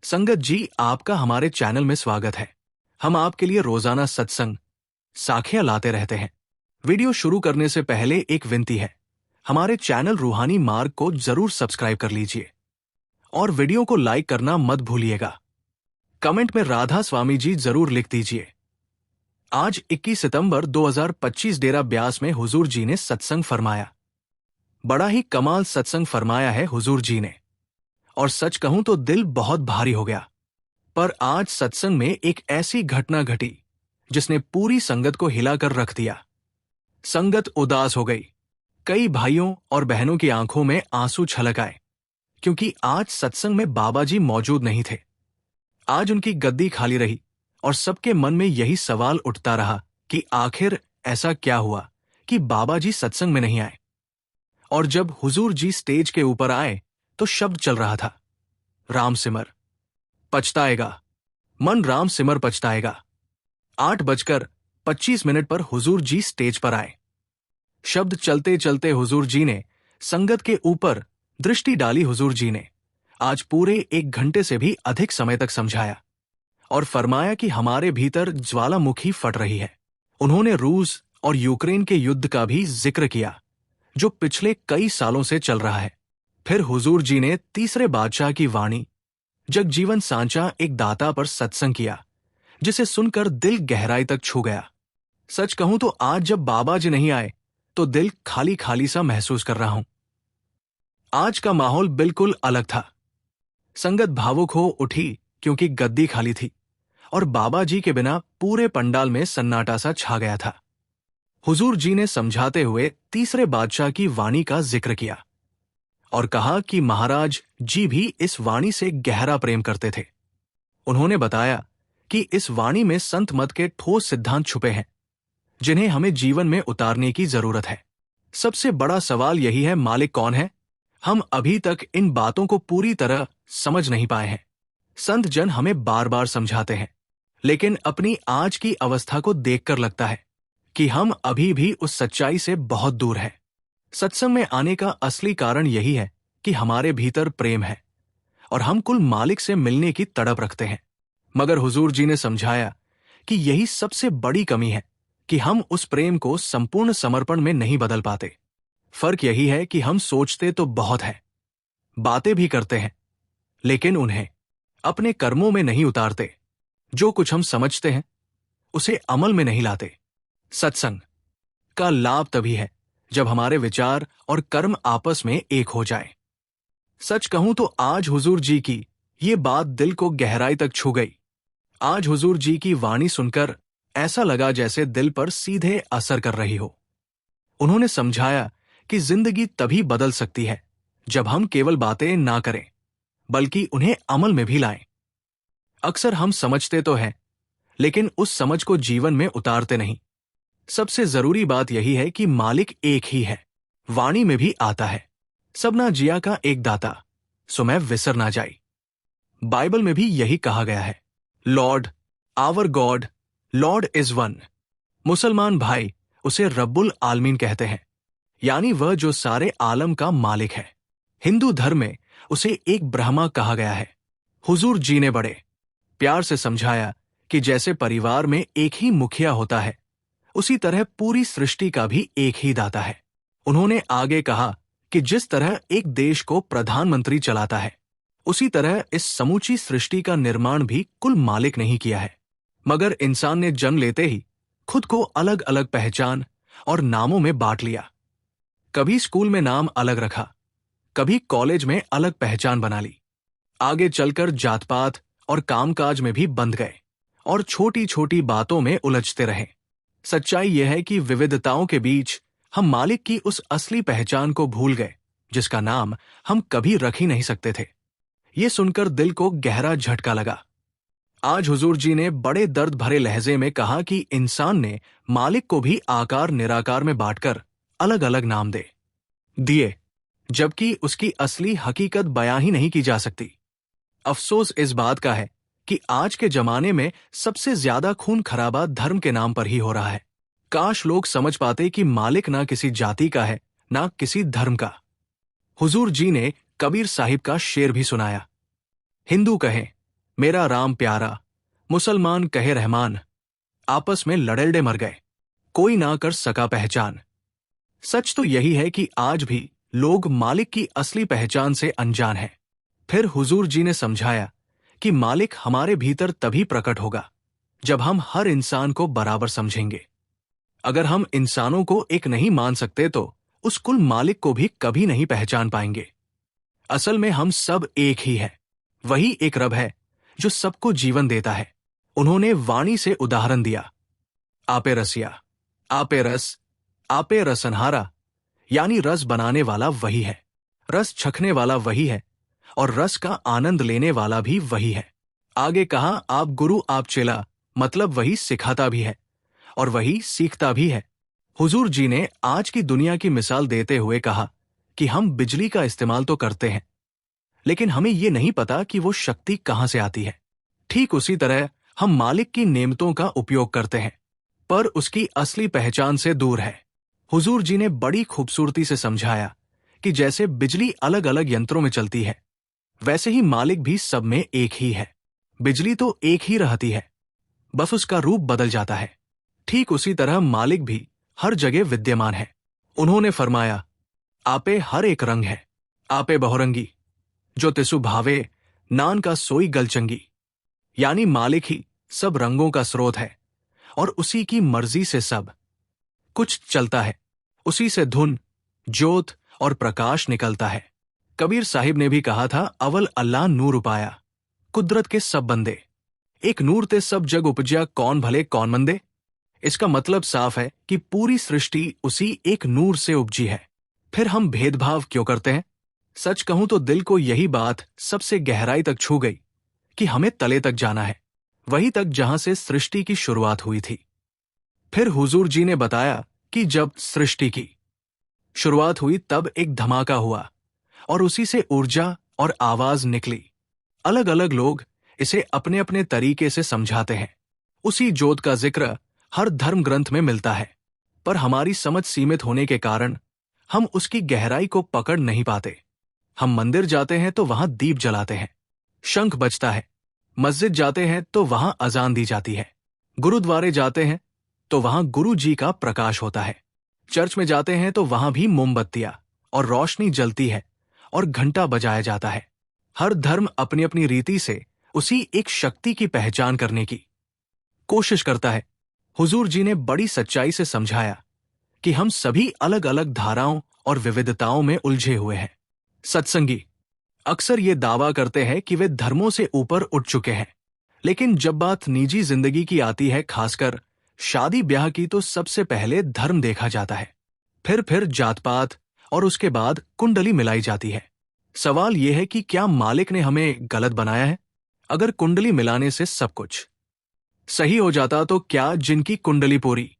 संगत जी, आपका हमारे चैनल में स्वागत है। हम आपके लिए रोजाना सत्संग साखियां लाते रहते हैं। वीडियो शुरू करने से पहले एक विनती है, हमारे चैनल रूहानी मार्ग को जरूर सब्सक्राइब कर लीजिए और वीडियो को लाइक करना मत भूलिएगा। कमेंट में राधा स्वामी जी जरूर लिख दीजिए। आज 21 सितंबर 2025 डेरा ब्यास में हुजूर जी ने सत्संग फरमाया। बड़ा ही कमाल सत्संग फरमाया है हुजूर जी ने, और सच कहूं तो दिल बहुत भारी हो गया। पर आज सत्संग में एक ऐसी घटना घटी जिसने पूरी संगत को हिलाकर रख दिया। संगत उदास हो गई। कई भाइयों और बहनों की आंखों में आंसू छलक आए, क्योंकि आज सत्संग में बाबा जी मौजूद नहीं थे। आज उनकी गद्दी खाली रही और सबके मन में यही सवाल उठता रहा कि आखिर ऐसा क्या हुआ कि बाबा जी सत्संग में नहीं आए। और जब हुजूर जी स्टेज के ऊपर आए तो शब्द चल रहा था, राम सिमर पछताएगा, मन राम सिमर पछताएगा। 8:25 पर हुजूर जी स्टेज पर आए। शब्द चलते चलते हुजूर जी ने संगत के ऊपर दृष्टि डाली। हुजूर जी ने आज पूरे 1 घंटे से भी अधिक समय तक समझाया और फरमाया कि हमारे भीतर ज्वालामुखी फट रही है। उन्होंने रूस और यूक्रेन के युद्ध का भी जिक्र किया, जो पिछले कई सालों से चल रहा है। फिर हुजूर जी ने तीसरे बादशाह की वाणी जगजीवन सांचा एक दाता पर सत्संग किया, जिसे सुनकर दिल गहराई तक छू गया। सच कहूं तो आज जब बाबा जी नहीं आए तो दिल खाली खाली सा महसूस कर रहा हूं। आज का माहौल बिल्कुल अलग था। संगत भावुक हो उठी क्योंकि गद्दी खाली थी और बाबा जी के बिना पूरे पंडाल में सन्नाटा सा छा गया था। हुजूर जी ने समझाते हुए तीसरे बादशाह की वाणी का जिक्र किया और कहा कि महाराज जी भी इस वाणी से गहरा प्रेम करते थे। उन्होंने बताया कि इस वाणी में संत मत के ठोस सिद्धांत छुपे हैं, जिन्हें हमें जीवन में उतारने की जरूरत है। सबसे बड़ा सवाल यही है, मालिक कौन है? हम अभी तक इन बातों को पूरी तरह समझ नहीं पाए हैं। संत जन हमें बार बार समझाते हैं, लेकिन अपनी आज की अवस्था को देखकर लगता है कि हम अभी भी उस सच्चाई से बहुत दूर हैं। सत्संग में आने का असली कारण यही है कि हमारे भीतर प्रेम है और हम कुल मालिक से मिलने की तड़प रखते हैं। मगर हुजूर जी ने समझाया कि यही सबसे बड़ी कमी है कि हम उस प्रेम को संपूर्ण समर्पण में नहीं बदल पाते। फर्क यही है कि हम सोचते तो बहुत है, बातें भी करते हैं, लेकिन उन्हें अपने कर्मों में नहीं उतारते। जो कुछ हम समझते हैं उसे अमल में नहीं लाते। सत्संग का लाभ तभी है जब हमारे विचार और कर्म आपस में एक हो जाए। सच कहूं तो आज हुजूर जी की ये बात दिल को गहराई तक छू गई। आज हुजूर जी की वाणी सुनकर ऐसा लगा जैसे दिल पर सीधे असर कर रही हो। उन्होंने समझाया कि जिंदगी तभी बदल सकती है जब हम केवल बातें ना करें, बल्कि उन्हें अमल में भी लाएं। अक्सर हम समझते तो हैं, लेकिन उस समझ को जीवन में उतारते नहीं। सबसे जरूरी बात यही है कि मालिक एक ही है, वाणी में भी आता है, सबना जिया का एक दाता, सो मैं विसर ना जाई। बाइबल में भी यही कहा गया है, lord our god, lord is one. मुसलमान भाई उसे रब्बुल आलमीन कहते हैं, यानी वह जो सारे आलम का मालिक है। हिंदू धर्म में उसे एक ब्रह्मा कहा गया है। हुजूर जी ने बड़े प्यार से समझाया कि जैसे परिवार में एक ही मुखिया होता है, उसी तरह पूरी सृष्टि का भी एक ही दाता है। उन्होंने आगे कहा कि जिस तरह एक देश को प्रधानमंत्री चलाता है, उसी तरह इस समूची सृष्टि का निर्माण भी कुल मालिक नहीं किया है, मगर इंसान ने जन्म लेते ही खुद को अलग अलग पहचान और नामों में बांट लिया। कभी स्कूल में नाम अलग रखा, कभी कॉलेज में अलग पहचान बना ली। आगे चलकर जात पात और कामकाज में भी बंध गए और छोटी छोटी बातों में उलझते रहे। सच्चाई यह है कि विविधताओं के बीच हम मालिक की उस असली पहचान को भूल गए, जिसका नाम हम कभी रख ही नहीं सकते थे। ये सुनकर दिल को गहरा झटका लगा। आज हुजूर जी ने बड़े दर्द भरे लहजे में कहा कि इंसान ने मालिक को भी आकार निराकार में बांटकर अलग अलग नाम दिए, जबकि उसकी असली हकीकत बयां ही नहीं की जा सकती। अफसोस इस बात का है कि आज के जमाने में सबसे ज्यादा खून खराबा धर्म के नाम पर ही हो रहा है। काश लोग समझ पाते कि मालिक ना किसी जाति का है, ना किसी धर्म का। हुजूर जी ने कबीर साहिब का शेर भी सुनाया, हिंदू कहें मेरा राम प्यारा, मुसलमान कहे रहमान, आपस में लड़ेलड़े मर गए, कोई ना कर सका पहचान। सच तो यही है कि आज भी लोग मालिक की असली पहचान से अनजान हैं। फिर हुजूर जी ने समझाया कि मालिक हमारे भीतर तभी प्रकट होगा जब हम हर इंसान को बराबर समझेंगे। अगर हम इंसानों को एक नहीं मान सकते तो उस कुल मालिक को भी कभी नहीं पहचान पाएंगे। असल में हम सब एक ही हैं। वही एक रब है जो सबको जीवन देता है। उन्होंने वाणी से उदाहरण दिया, आपे रसिया, आपे रस, आपे रसनहारा, यानी रस बनाने वाला वही है, रस चखने वाला वही है और रस का आनंद लेने वाला भी वही है। आगे कहा, आप गुरु आप चेला, मतलब वही सिखाता भी है और वही सीखता भी है। हुजूर जी ने आज की दुनिया की मिसाल देते हुए कहा कि हम बिजली का इस्तेमाल तो करते हैं, लेकिन हमें ये नहीं पता कि वो शक्ति कहां से आती है। ठीक उसी तरह हम मालिक की नेमतों का उपयोग करते हैं, पर उसकी असली पहचान से दूर है। हुजूर जी ने बड़ी खूबसूरती से समझाया कि जैसे बिजली अलग अलग यंत्रों में चलती है, वैसे ही मालिक भी सब में एक ही है। बिजली तो एक ही रहती है, बस उसका रूप बदल जाता है। ठीक उसी तरह मालिक भी हर जगह विद्यमान है। उन्होंने फरमाया, आपे हर एक रंग है, आपे बहुरंगी, जो तिसु भावे नान का सोई गलचंगी, यानी मालिक ही सब रंगों का स्रोत है और उसी की मर्जी से सब कुछ चलता है। उसी से धुन, ज्योत और प्रकाश निकलता है। कबीर साहिब ने भी कहा था, अवल अल्लाह नूर उपाया, कुदरत के सब बंदे, एक नूर ते सब जग उपज्या, कौन भले कौन मंदे। इसका मतलब साफ है कि पूरी सृष्टि उसी एक नूर से उपजी है। फिर हम भेदभाव क्यों करते हैं? सच कहूं तो दिल को यही बात सबसे गहराई तक छू गई कि हमें तले तक जाना है, वही तक जहां से सृष्टि की शुरुआत हुई थी। फिर हुजूर जी ने बताया कि जब सृष्टि की शुरुआत हुई तब एक धमाका हुआ और उसी से ऊर्जा और आवाज निकली। अलग अलग लोग इसे अपने अपने तरीके से समझाते हैं। उसी जोत का जिक्र हर धर्म ग्रंथ में मिलता है, पर हमारी समझ सीमित होने के कारण हम उसकी गहराई को पकड़ नहीं पाते। हम मंदिर जाते हैं तो वहां दीप जलाते हैं, शंख बजता है, मस्जिद जाते हैं तो वहां अजान दी जाती है, गुरुद्वारे जाते हैं तो वहां गुरु जी का प्रकाश होता है, चर्च में जाते हैं तो वहां भी मोमबत्तियां और रोशनी जलती है और घंटा बजाया जाता है। हर धर्म अपनी अपनी रीति से उसी एक शक्ति की पहचान करने की कोशिश करता है। हुजूर जी ने बड़ी सच्चाई से समझाया कि हम सभी अलग अलग धाराओं और विविधताओं में उलझे हुए हैं। सत्संगी अक्सर ये दावा करते हैं कि वे धर्मों से ऊपर उठ चुके हैं, लेकिन जब बात निजी जिंदगी की आती है, खासकर शादी ब्याह की, तो सबसे पहले धर्म देखा जाता है, फिर जात पात और उसके बाद कुंडली मिलाई जाती है। सवाल यह है कि क्या मालिक ने हमें गलत बनाया है? अगर कुंडली मिलाने से सब कुछ सही हो जाता तो क्या जिनकी कुंडली पूरी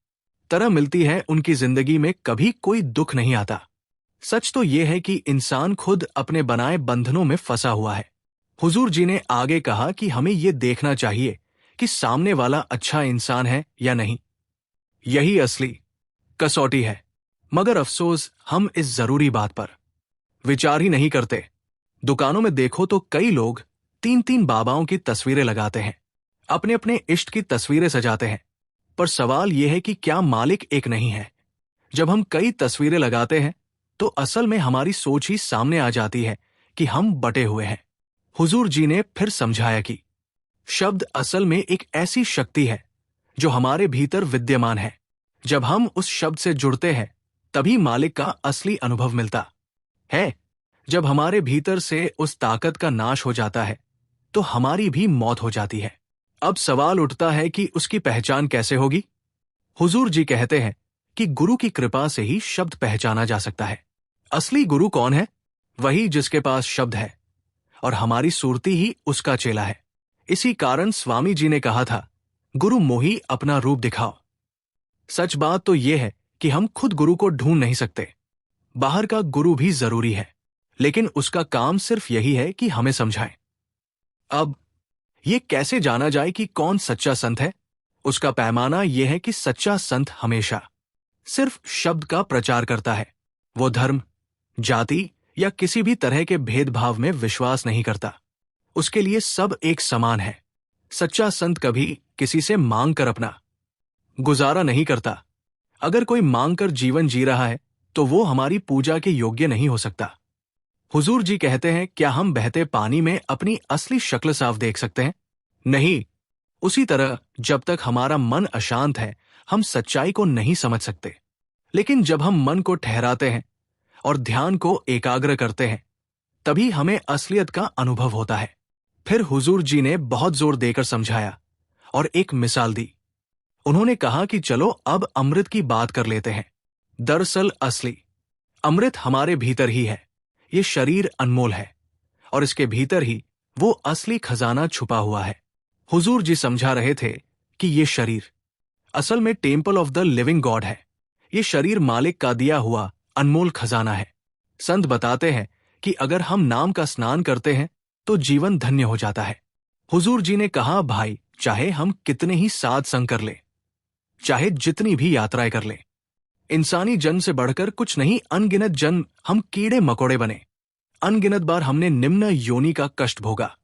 तरह मिलती है उनकी जिंदगी में कभी कोई दुख नहीं आता। सच तो यह है कि इंसान खुद अपने बनाए बंधनों में फंसा हुआ है। हुजूर जी ने आगे कहा कि हमें यह देखना चाहिए कि सामने वाला अच्छा इंसान है या नहीं। यही असली कसौटी है। मगर अफसोस हम इस जरूरी बात पर विचार ही नहीं करते। दुकानों में देखो तो कई लोग 3-3 बाबाओं की तस्वीरें लगाते हैं, अपने अपने इष्ट की तस्वीरें सजाते हैं, पर सवाल यह है कि क्या मालिक एक नहीं है? जब हम कई तस्वीरें लगाते हैं तो असल में हमारी सोच ही सामने आ जाती है कि हम बटे हुए हैं। हुजूर जी ने फिर समझाया कि शब्द असल में एक ऐसी शक्ति है जो हमारे भीतर विद्यमान है। जब हम उस शब्द से जुड़ते हैं तभी मालिक का असली अनुभव मिलता है। जब हमारे भीतर से उस ताकत का नाश हो जाता है तो हमारी भी मौत हो जाती है। अब सवाल उठता है कि उसकी पहचान कैसे होगी? हुजूर जी कहते हैं कि गुरु की कृपा से ही शब्द पहचाना जा सकता है। असली गुरु कौन है? वही जिसके पास शब्द है और हमारी सुरती ही उसका चेला है। इसी कारण स्वामी जी ने कहा था, गुरु मोही अपना रूप दिखाओ। सच बात तो यह है कि हम खुद गुरु को ढूंढ नहीं सकते। बाहर का गुरु भी जरूरी है, लेकिन उसका काम सिर्फ यही है कि हमें समझाए। अब यह कैसे जाना जाए कि कौन सच्चा संत है? उसका पैमाना यह है कि सच्चा संत हमेशा सिर्फ शब्द का प्रचार करता है। वो धर्म, जाति या किसी भी तरह के भेदभाव में विश्वास नहीं करता। उसके लिए सब एक समान है। सच्चा संत कभी किसी से मांग कर अपना गुजारा नहीं करता। अगर कोई मांग कर जीवन जी रहा है तो वो हमारी पूजा के योग्य नहीं हो सकता। हुजूर जी कहते हैं, क्या हम बहते पानी में अपनी असली शक्ल साफ देख सकते हैं? नहीं। उसी तरह जब तक हमारा मन अशांत है हम सच्चाई को नहीं समझ सकते। लेकिन जब हम मन को ठहराते हैं और ध्यान को एकाग्र करते हैं तभी हमें असलियत का अनुभव होता है। फिर हुजूर जी ने बहुत जोर देकर समझाया और एक मिसाल दी। उन्होंने कहा कि चलो अब अमृत की बात कर लेते हैं। दरअसल असली अमृत हमारे भीतर ही है। ये शरीर अनमोल है और इसके भीतर ही वो असली खजाना छुपा हुआ है। हुजूर जी समझा रहे थे कि ये शरीर असल में temple of the living God है। ये शरीर मालिक का दिया हुआ अनमोल खजाना है। संत बताते हैं कि अगर हम नाम का स्नान करते हैं तो जीवन धन्य हो जाता है। हुजूर जी ने कहा, भाई चाहे हम कितने ही साध संग कर ले, चाहे जितनी भी यात्राएं कर ले, इंसानी जन्म से बढ़कर कुछ नहीं। अनगिनत जन्म हम कीड़े मकोड़े बने, अनगिनत बार हमने निम्न योनि का कष्ट भोगा।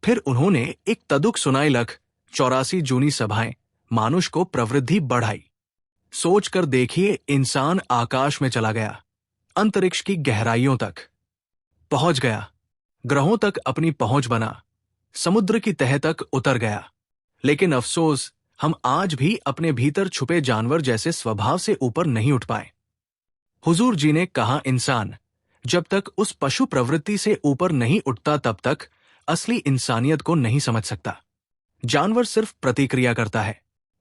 फिर उन्होंने एक तदुक सुनाई लख 84 जूनी सभाएं मानुष को प्रवृत्ति बढ़ाई। सोच कर देखिए, इंसान आकाश में चला गया, अंतरिक्ष की गहराइयों तक पहुंच गया, ग्रहों तक अपनी पहुंच बना, समुद्र की तह तक उतर गया। लेकिन अफसोस हम आज भी अपने भीतर छुपे जानवर जैसे स्वभाव से ऊपर नहीं उठ पाए। हुजूर जी ने कहा, इंसान जब तक उस पशु प्रवृत्ति से ऊपर नहीं उठता तब तक असली इंसानियत को नहीं समझ सकता। जानवर सिर्फ प्रतिक्रिया करता है।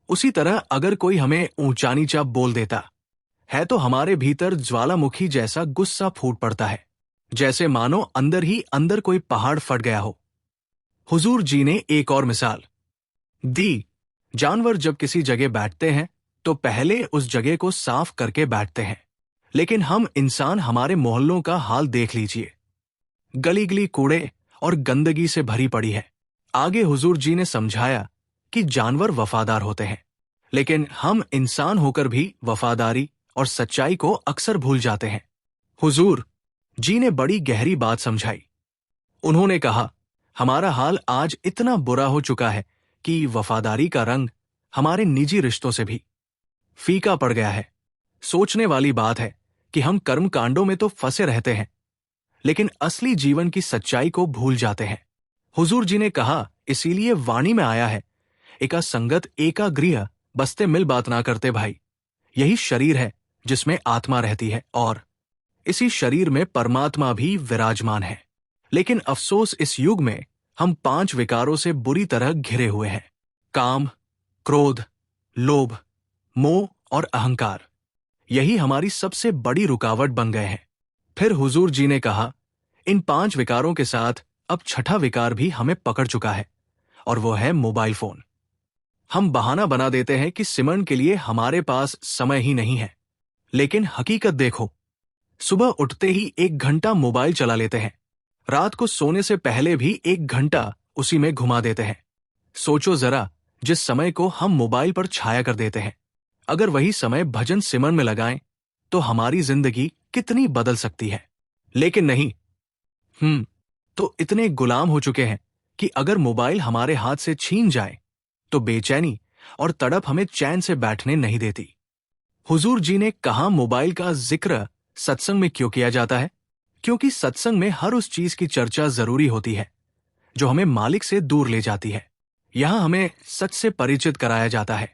उसी तरह अगर कोई हमें ऊंचा नीचा बोल देता है तो हमारे भीतर ज्वालामुखी जैसा गुस्सा फूट पड़ता है, जैसे मानो अंदर ही अंदर कोई पहाड़ फट गया हो। हुजूर जी ने एक और मिसाल दी। जानवर जब किसी जगह बैठते हैं तो पहले उस जगह को साफ करके बैठते हैं, लेकिन हम इंसान हमारे मोहल्लों का हाल देख लीजिए, गली गली कूड़े और गंदगी से भरी पड़ी है। आगे हुजूर जी ने समझाया कि जानवर वफादार होते हैं, लेकिन हम इंसान होकर भी वफादारी और सच्चाई को अक्सर भूल जाते हैं। हुजूर जी ने बड़ी गहरी बात समझाई। उन्होंने कहा, हमारा हाल आज इतना बुरा हो चुका है कि वफादारी का रंग हमारे निजी रिश्तों से भी फीका पड़ गया है। सोचने वाली बात है कि हम कर्म कांडों में तो फंसे रहते हैं, लेकिन असली जीवन की सच्चाई को भूल जाते हैं। हुजूर जी ने कहा, इसीलिए वाणी में आया है, एका संगत एका गृह, बसते मिल बात ना करते भाई। यही शरीर है जिसमें आत्मा रहती है और इसी शरीर में परमात्मा भी विराजमान है। लेकिन अफसोस इस युग में हम 5 विकारों से बुरी तरह घिरे हुए हैं। काम, क्रोध, लोभ, मोह और अहंकार। यही हमारी सबसे बड़ी रुकावट बन गए हैं। फिर हुजूर जी ने कहा, इन 5 विकारों के साथ अब छठा विकार भी हमें पकड़ चुका है और वो है मोबाइल फोन। हम बहाना बना देते हैं कि सिमरन के लिए हमारे पास समय ही नहीं है, लेकिन हकीकत देखो, सुबह उठते ही 1 घंटा मोबाइल चला लेते हैं, रात को सोने से पहले भी 1 घंटा उसी में घुमा देते हैं। सोचो जरा, जिस समय को हम मोबाइल पर छाया कर देते हैं, अगर वही समय भजन सिमरन में लगाएं तो हमारी जिंदगी कितनी बदल सकती है। लेकिन नहीं, तो इतने गुलाम हो चुके हैं कि अगर मोबाइल हमारे हाथ से छीन जाए तो बेचैनी और तड़प हमें चैन से बैठने नहीं देती। हुजूर जी ने कहा, मोबाइल का जिक्र सत्संग में क्यों किया जाता है? क्योंकि सत्संग में हर उस चीज की चर्चा जरूरी होती है जो हमें मालिक से दूर ले जाती है। यहां हमें सच से परिचित कराया जाता है।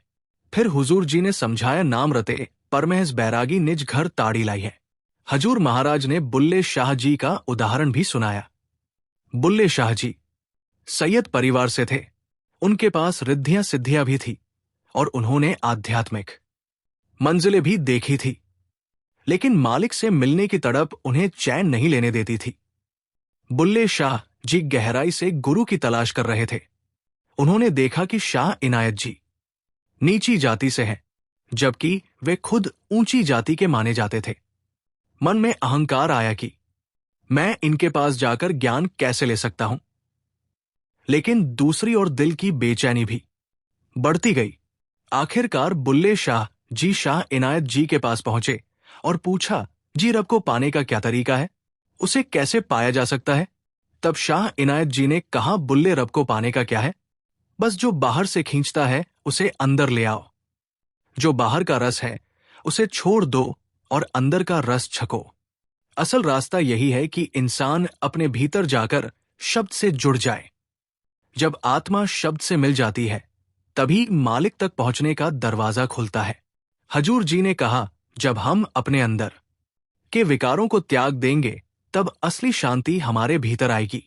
फिर हुजूर जी ने समझाया, नाम रते परमहंस बैरागी निज घर ताड़ी लाई है। हजूर महाराज ने बुल्ले शाह जी का उदाहरण भी सुनाया। बुल्ले शाह जी सैयद परिवार से थे, उनके पास रिद्धियां सिद्धियां भी थी और उन्होंने आध्यात्मिक मंजिलें भी देखी थी, लेकिन मालिक से मिलने की तड़प उन्हें चैन नहीं लेने देती थी। बुल्ले शाह जी गहराई से गुरु की तलाश कर रहे थे। उन्होंने देखा कि शाह इनायत जी नीची जाति से हैं, जबकि वे खुद ऊंची जाति के माने जाते थे। मन में अहंकार आया कि मैं इनके पास जाकर ज्ञान कैसे ले सकता हूं, लेकिन दूसरी ओर दिल की बेचैनी भी बढ़ती गई। आखिरकार बुल्ले शाह जी शाह इनायत जी के पास पहुंचे और पूछा, जी रब को पाने का क्या तरीका है, उसे कैसे पाया जा सकता है? तब शाह इनायत जी ने कहा, बुल्ले रब को पाने का क्या है, बस जो बाहर से खींचता है उसे अंदर ले आओ। जो बाहर का रस है उसे छोड़ दो और अंदर का रस छको। असल रास्ता यही है कि इंसान अपने भीतर जाकर शब्द से जुड़ जाए। जब आत्मा शब्द से मिल जाती है तभी मालिक तक पहुंचने का दरवाजा खुलता है। हजूर जी ने कहा, जब हम अपने अंदर के विकारों को त्याग देंगे तब असली शांति हमारे भीतर आएगी।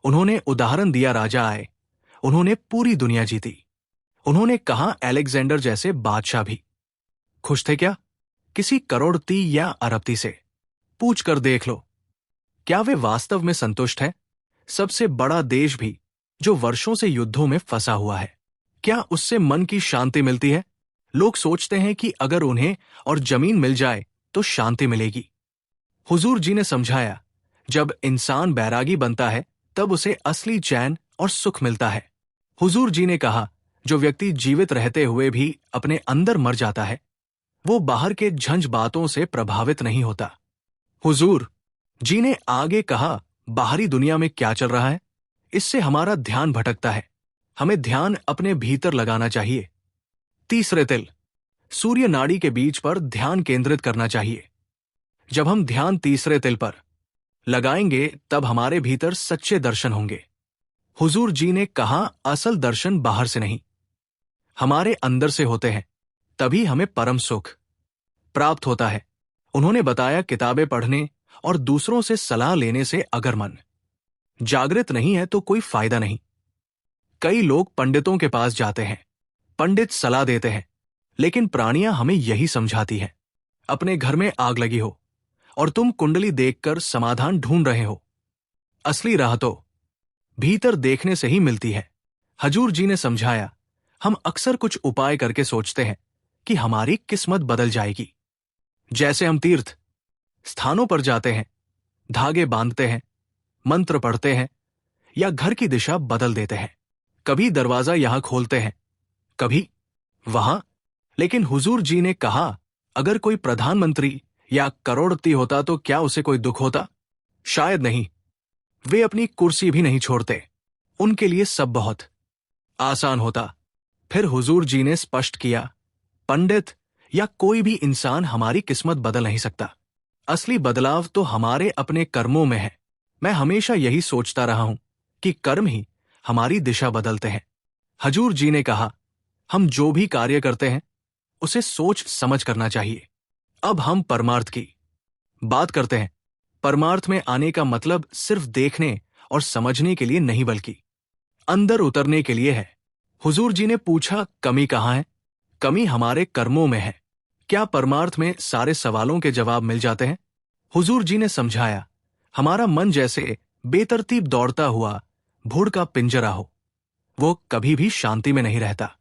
उन्होंने उदाहरण दिया, राजा आए, उन्होंने पूरी दुनिया जीती। उन्होंने कहा, अलेक्जेंडर जैसे बादशाह भी खुश थे क्या? किसी करोड़पति या अरबपति से पूछ कर देख लो, क्या वे वास्तव में संतुष्ट हैं? सबसे बड़ा देश भी जो वर्षों से युद्धों में फंसा हुआ है, क्या उससे मन की शांति मिलती है? लोग सोचते हैं कि अगर उन्हें और जमीन मिल जाए तो शांति मिलेगी। हुजूर जी ने समझाया, जब इंसान बैरागी बनता है तब उसे असली चैन और सुख मिलता है। हुजूर जी ने कहा, जो व्यक्ति जीवित रहते हुए भी अपने अंदर मर जाता है वो बाहर के झंझ बातों से प्रभावित नहीं होता। हुजूर जी ने आगे कहा, बाहरी दुनिया में क्या चल रहा है इससे हमारा ध्यान भटकता है। हमें ध्यान अपने भीतर लगाना चाहिए। तीसरे तिल, सूर्य नाड़ी के बीच पर ध्यान केंद्रित करना चाहिए। जब हम ध्यान तीसरे तिल पर लगाएंगे तब हमारे भीतर सच्चे दर्शन होंगे। हुजूर जी ने कहा, असल दर्शन बाहर से नहीं हमारे अंदर से होते हैं, तभी हमें परम सुख प्राप्त होता है। उन्होंने बताया, किताबें पढ़ने और दूसरों से सलाह लेने से अगर मन जागृत नहीं है तो कोई फायदा नहीं। कई लोग पंडितों के पास जाते हैं, पंडित सलाह देते हैं, लेकिन प्राणियां हमें यही समझाती हैं। अपने घर में आग लगी हो और तुम कुंडली देखकर समाधान ढूंढ रहे हो। असली राह तो भीतर देखने से ही मिलती है। हजूर जी ने समझाया, हम अक्सर कुछ उपाय करके सोचते हैं कि हमारी किस्मत बदल जाएगी। जैसे हम तीर्थ स्थानों पर जाते हैं, धागे बांधते हैं, मंत्र पढ़ते हैं या घर की दिशा बदल देते हैं। कभी दरवाजा यहां खोलते हैं, कभी वहां। लेकिन हुजूर जी ने कहा, अगर कोई प्रधानमंत्री या करोड़पति होता तो क्या उसे कोई दुख होता? शायद नहीं। वे अपनी कुर्सी भी नहीं छोड़ते। उनके लिए सब बहुत आसान होता। फिर हुजूर जी ने स्पष्ट किया, पंडित या कोई भी इंसान हमारी किस्मत बदल नहीं सकता। असली बदलाव तो हमारे अपने कर्मों में है। मैं हमेशा यही सोचता रहा हूं कि कर्म ही हमारी दिशा बदलते हैं। हजूर जी ने कहा, हम जो भी कार्य करते हैं उसे सोच समझ करना चाहिए। अब हम परमार्थ की बात करते हैं। परमार्थ में आने का मतलब सिर्फ देखने और समझने के लिए नहीं बल्कि अंदर उतरने के लिए है। हुजूर जी ने पूछा, कमी कहाँ है? कमी हमारे कर्मों में है। क्या परमार्थ में सारे सवालों के जवाब मिल जाते हैं? हुजूर जी ने समझाया, हमारा मन जैसे बेतरतीब दौड़ता हुआ भूड़ का पिंजरा हो, वो कभी भी शांति में नहीं रहता।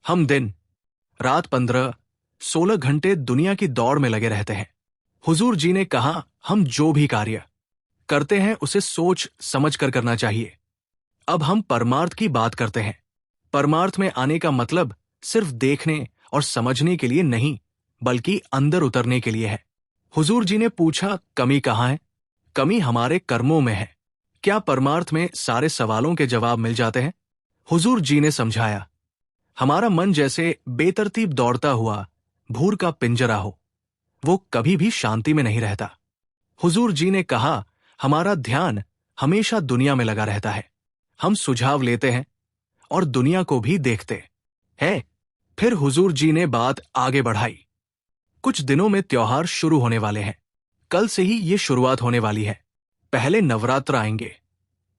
हम दिन रात 15-16 घंटे दुनिया की दौड़ में लगे रहते हैं। हुजूर जी ने कहा, हम जो भी कार्य करते हैं उसे सोच समझ कर करना चाहिए। अब हम परमार्थ की बात करते हैं। परमार्थ में आने का मतलब सिर्फ देखने और समझने के लिए नहीं बल्कि अंदर उतरने के लिए है। हुजूर जी ने पूछा, कमी कहाँ है? कमी हमारे कर्मों में है। क्या परमार्थ में सारे सवालों के जवाब मिल जाते हैं? हुजूर जी ने समझाया, हमारा मन जैसे बेतरतीब दौड़ता हुआ भूर का पिंजरा हो, वो कभी भी शांति में नहीं रहता। हुजूर जी ने कहा, हमारा ध्यान हमेशा दुनिया में लगा रहता है। हम सुझाव लेते हैं और दुनिया को भी देखते हैं। फिर हुजूर जी ने बात आगे बढ़ाई, कुछ दिनों में त्योहार शुरू होने वाले हैं। कल से ही ये शुरुआत होने वाली है। पहले नवरात्र आएंगे,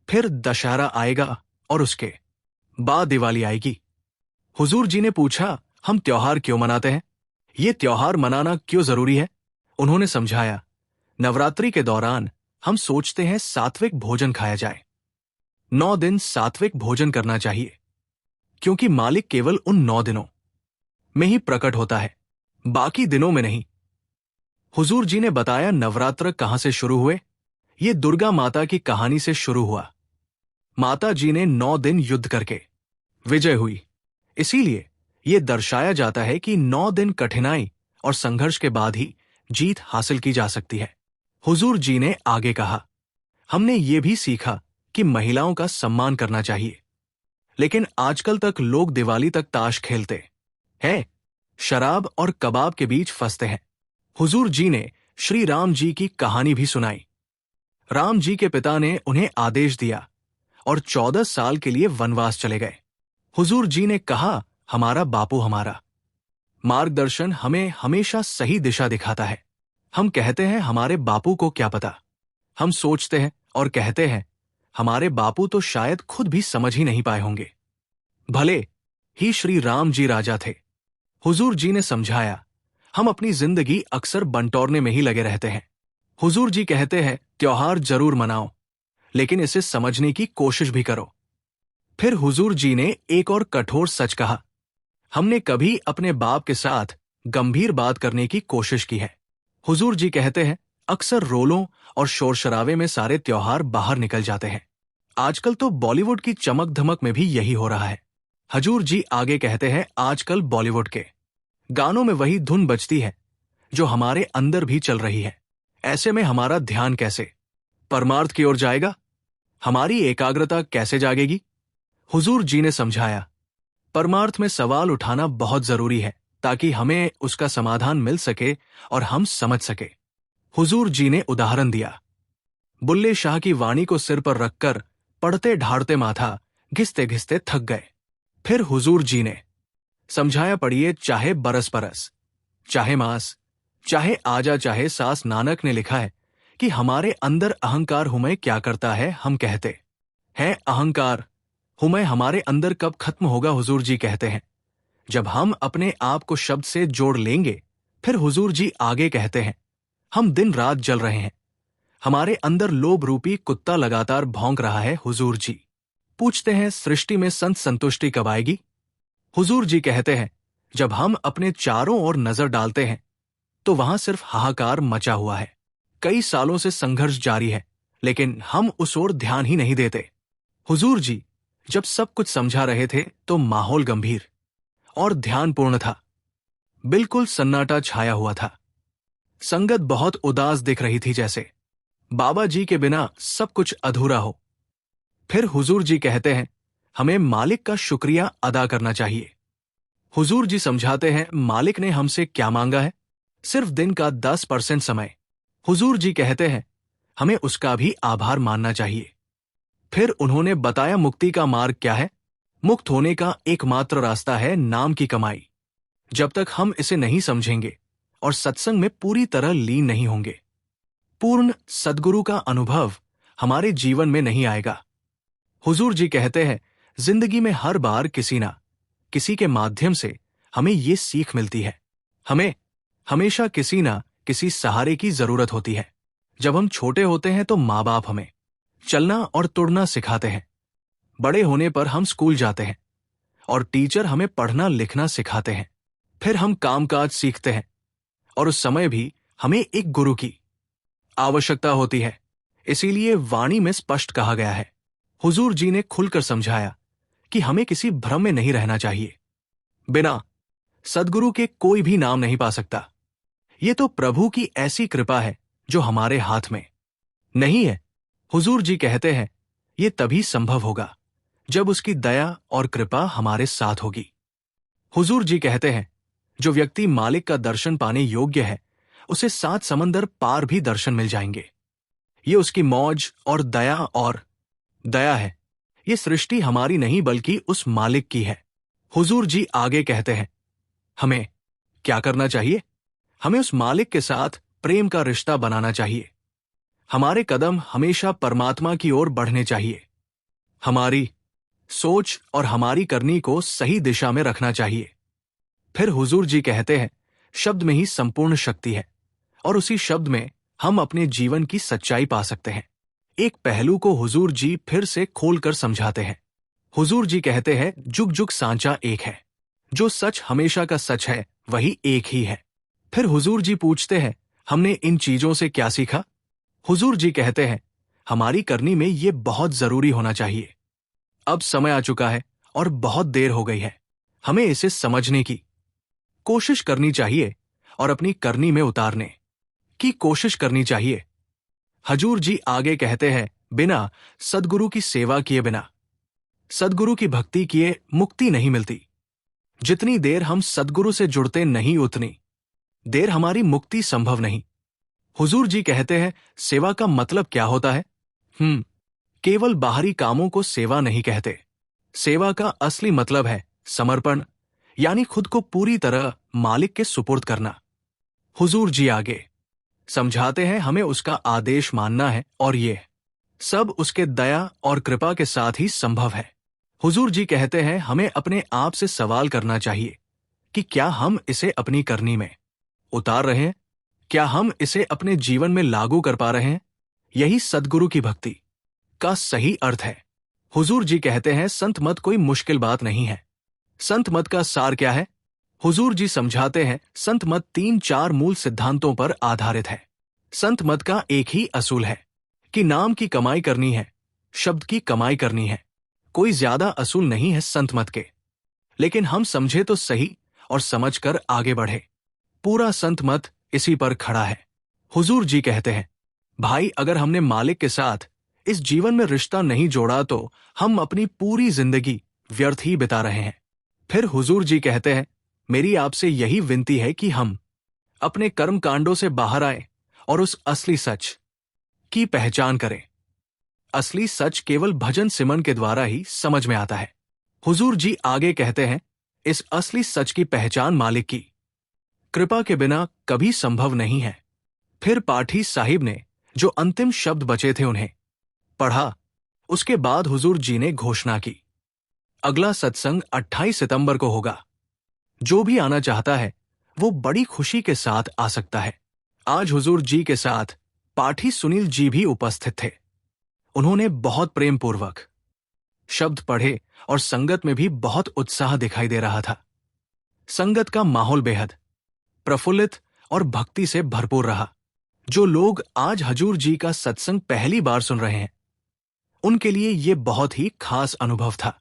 फिर दशहरा आएगा और उसके बाद दिवाली आएगी। हुजूर जी ने पूछा, हम त्योहार क्यों मनाते हैं? ये त्योहार मनाना क्यों जरूरी है? उन्होंने समझाया, नवरात्रि के दौरान हम सोचते हैं सात्विक भोजन खाया जाए। 9 दिन सात्विक भोजन करना चाहिए, क्योंकि मालिक केवल उन 9 दिनों में ही प्रकट होता है, बाकी दिनों में नहीं। हुजूर जी ने बताया, नवरात्र कहां से शुरू हुए? ये दुर्गा माता की कहानी से शुरू हुआ। माता जी ने 9 दिन युद्ध करके विजय हुई, इसीलिए यह दर्शाया जाता है कि 9 दिन कठिनाई और संघर्ष के बाद ही जीत हासिल की जा सकती है। हुजूर जी ने आगे कहा, हमने ये भी सीखा कि महिलाओं का सम्मान करना चाहिए। लेकिन आजकल तक लोग दिवाली तक ताश खेलते हैं, शराब और कबाब के बीच फंसते हैं। हुजूर जी ने श्री राम जी की कहानी भी सुनाई। राम जी के पिता ने उन्हें आदेश दिया और 14 साल के लिए वनवास चले गए। हुजूर जी ने कहा, हमारा बापू हमारा मार्गदर्शन हमें हमेशा सही दिशा दिखाता है। हम कहते हैं हमारे बापू को क्या पता। हम सोचते हैं और कहते हैं हमारे बापू तो शायद खुद भी समझ ही नहीं पाए होंगे। भले ही श्री राम जी राजा थे। हुजूर जी ने समझाया, हम अपनी जिंदगी अक्सर बंटोरने में ही लगे रहते हैं। हुजूर जी कहते हैं त्योहार जरूर मनाओ, लेकिन इसे समझने की कोशिश भी करो। फिर हुजूर जी ने एक और कठोर सच कहा, हमने कभी अपने बाप के साथ गंभीर बात करने की कोशिश की है। हुजूर जी कहते हैं अक्सर रोलों और शोर शराबे में सारे त्योहार बाहर निकल जाते हैं। आजकल तो बॉलीवुड की चमक धमक में भी यही हो रहा है। हुजूर जी आगे कहते हैं आजकल बॉलीवुड के गानों में वही धुन बजती है जो हमारे अंदर भी चल रही है। ऐसे में हमारा ध्यान कैसे परमार्थ की ओर जाएगा? हमारी एकाग्रता कैसे जागेगी? हुजूर जी ने समझाया, परमार्थ में सवाल उठाना बहुत जरूरी है ताकि हमें उसका समाधान मिल सके और हम समझ सके। हुजूर जी ने उदाहरण दिया, बुल्ले शाह की वाणी को सिर पर रखकर पढ़ते ढाड़ते माथा घिसते घिसते थक गए। फिर हुजूर जी ने समझाया, पढ़िए चाहे बरस बरस, चाहे मास, चाहे आजा, चाहे सास। नानक ने लिखा है कि हमारे अंदर अहंकार हुमै क्या करता है। हम कहते हैं अहंकार हुमै हमारे अंदर कब खत्म होगा? हुजूर जी कहते हैं जब हम अपने आप को शब्द से जोड़ लेंगे। फिर हुजूर जी आगे कहते हैं, हम दिन रात जल रहे हैं, हमारे अंदर लोभ रूपी कुत्ता लगातार भौंक रहा है। हुजूर जी पूछते हैं, सृष्टि में संत संतुष्टि कब आएगी? हुजूर जी कहते हैं, जब हम अपने चारों ओर नजर डालते हैं तो वहां सिर्फ हाहाकार मचा हुआ है। कई सालों से संघर्ष जारी है, लेकिन हम उस ओर ध्यान ही नहीं देते। हुजूर जी जब सब कुछ समझा रहे थे तो माहौल गंभीर और ध्यानपूर्ण था। बिल्कुल सन्नाटा छाया हुआ था। संगत बहुत उदास दिख रही थी, जैसे बाबा जी के बिना सब कुछ अधूरा हो। फिर हुजूर जी कहते हैं, हमें मालिक का शुक्रिया अदा करना चाहिए। हुजूर जी समझाते हैं, मालिक ने हमसे क्या मांगा है? सिर्फ दिन का 10% समय। हुजूर जी कहते हैं, हमें उसका भी आभार मानना चाहिए। फिर उन्होंने बताया, मुक्ति का मार्ग क्या है? मुक्त होने का एकमात्र रास्ता है नाम की कमाई। जब तक हम इसे नहीं समझेंगे और सत्संग में पूरी तरह लीन नहीं होंगे, पूर्ण सद्गुरु का अनुभव हमारे जीवन में नहीं आएगा। हुजूर जी कहते हैं, जिंदगी में हर बार किसी ना किसी के माध्यम से हमें ये सीख मिलती है। हमें हमेशा किसी ना किसी सहारे की जरूरत होती है। जब हम छोटे होते हैं तो माँ बाप हमें चलना और तुड़ना सिखाते हैं। बड़े होने पर हम स्कूल जाते हैं और टीचर हमें पढ़ना लिखना सिखाते हैं। फिर हम कामकाज सीखते हैं और उस समय भी हमें एक गुरु की आवश्यकता होती है। इसीलिए वाणी में स्पष्ट कहा गया है, हुजूर जी ने खुलकर समझाया कि हमें किसी भ्रम में नहीं रहना चाहिए। बिना सद्गुरु के कोई भी नाम नहीं पा सकता। ये तो प्रभु की ऐसी कृपा है जो हमारे हाथ में नहीं है। हुजूर जी कहते हैं, ये तभी संभव होगा जब उसकी दया और कृपा हमारे साथ होगी। हुजूर जी कहते हैं, जो व्यक्ति मालिक का दर्शन पाने योग्य है उसे 7 समंदर पार भी दर्शन मिल जाएंगे। ये उसकी मौज और दया है। ये सृष्टि हमारी नहीं बल्कि उस मालिक की है। हुजूर जी आगे कहते हैं, हमें क्या करना चाहिए? हमें उस मालिक के साथ प्रेम का रिश्ता बनाना चाहिए। हमारे कदम हमेशा परमात्मा की ओर बढ़ने चाहिए। हमारी सोच और हमारी करनी को सही दिशा में रखना चाहिए। फिर हुजूर जी कहते हैं, शब्द में ही संपूर्ण शक्ति है और उसी शब्द में हम अपने जीवन की सच्चाई पा सकते हैं। एक पहलू को हुजूर जी फिर से खोलकर समझाते हैं। हुजूर जी कहते हैं, जुग जुग सांचा एक है, जो सच हमेशा का सच है वही एक ही है। फिर हुजूर जी पूछते हैं, हमने इन चीजों से क्या सीखा? हुजूर जी कहते हैं, हमारी करनी में ये बहुत जरूरी होना चाहिए। अब समय आ चुका है और बहुत देर हो गई है। हमें इसे समझने की कोशिश करनी चाहिए और अपनी करनी में उतारने की कोशिश करनी चाहिए। हुजूर जी आगे कहते हैं, बिना सद्गुरु की सेवा किए, बिना सद्गुरु की भक्ति किए मुक्ति नहीं मिलती। जितनी देर हम सद्गुरु से जुड़ते नहीं उतनी देर हमारी मुक्ति संभव नहीं। हुजूर जी कहते हैं, सेवा का मतलब क्या होता है? केवल बाहरी कामों को सेवा नहीं कहते। सेवा का असली मतलब है समर्पण, यानी खुद को पूरी तरह मालिक के सुपुर्द करना। हुजूर जी आगे समझाते हैं, हमें उसका आदेश मानना है और ये सब उसके दया और कृपा के साथ ही संभव है। हुजूर जी कहते हैं, हमें अपने आप से सवाल करना चाहिए कि क्या हम इसे अपनी करनी में उतार रहे हैं? क्या हम इसे अपने जीवन में लागू कर पा रहे हैं? यही सद्गुरु की भक्ति का सही अर्थ है। हुजूर जी कहते हैं, संत मत कोई मुश्किल बात नहीं है। संत मत का सार क्या है? हुजूर जी समझाते हैं, संत मत 3-4 मूल सिद्धांतों पर आधारित है। संत मत का एक ही असूल है कि नाम की कमाई करनी है, शब्द की कमाई करनी है। कोई ज्यादा असूल नहीं है संत मत के, लेकिन हम समझे तो सही और समझकर आगे बढ़े। पूरा संत मत इसी पर खड़ा है। हुजूर जी कहते हैं, भाई अगर हमने मालिक के साथ इस जीवन में रिश्ता नहीं जोड़ा तो हम अपनी पूरी जिंदगी व्यर्थ ही बिता रहे हैं। फिर हुजूर जी कहते हैं, मेरी आपसे यही विनती है कि हम अपने कर्म कांडों से बाहर आए और उस असली सच की पहचान करें। असली सच केवल भजन सिमरन के द्वारा ही समझ में आता है। हुजूर जी आगे कहते हैं, इस असली सच की पहचान मालिक की कृपा के बिना कभी संभव नहीं है। फिर पाठी साहिब ने जो अंतिम शब्द बचे थे उन्हें पढ़ा। उसके बाद हुजूर जी ने घोषणा की, अगला सत्संग 28 सितंबर को होगा। जो भी आना चाहता है वो बड़ी खुशी के साथ आ सकता है। आज हुजूर जी के साथ पाठी सुनील जी भी उपस्थित थे। उन्होंने बहुत प्रेम पूर्वक शब्द पढ़े और संगत में भी बहुत उत्साह दिखाई दे रहा था। संगत का माहौल बेहद प्रफुल्लित और भक्ति से भरपूर रहा। जो लोग आज हुजूर जी का सत्संग पहली बार सुन रहे हैं, उनके लिए ये बहुत ही खास अनुभव था।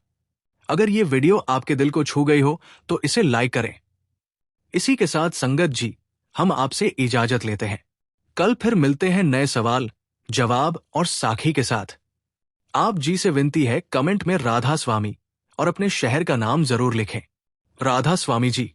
अगर ये वीडियो आपके दिल को छू गई हो तो इसे लाइक करें। इसी के साथ संगत जी, हम आपसे इजाजत लेते हैं। कल फिर मिलते हैं नए सवाल, जवाब और साखी के साथ। आप जी से विनती है, कमेंट में राधा स्वामी और अपने शहर का नाम जरूर लिखें। राधा स्वामी जी।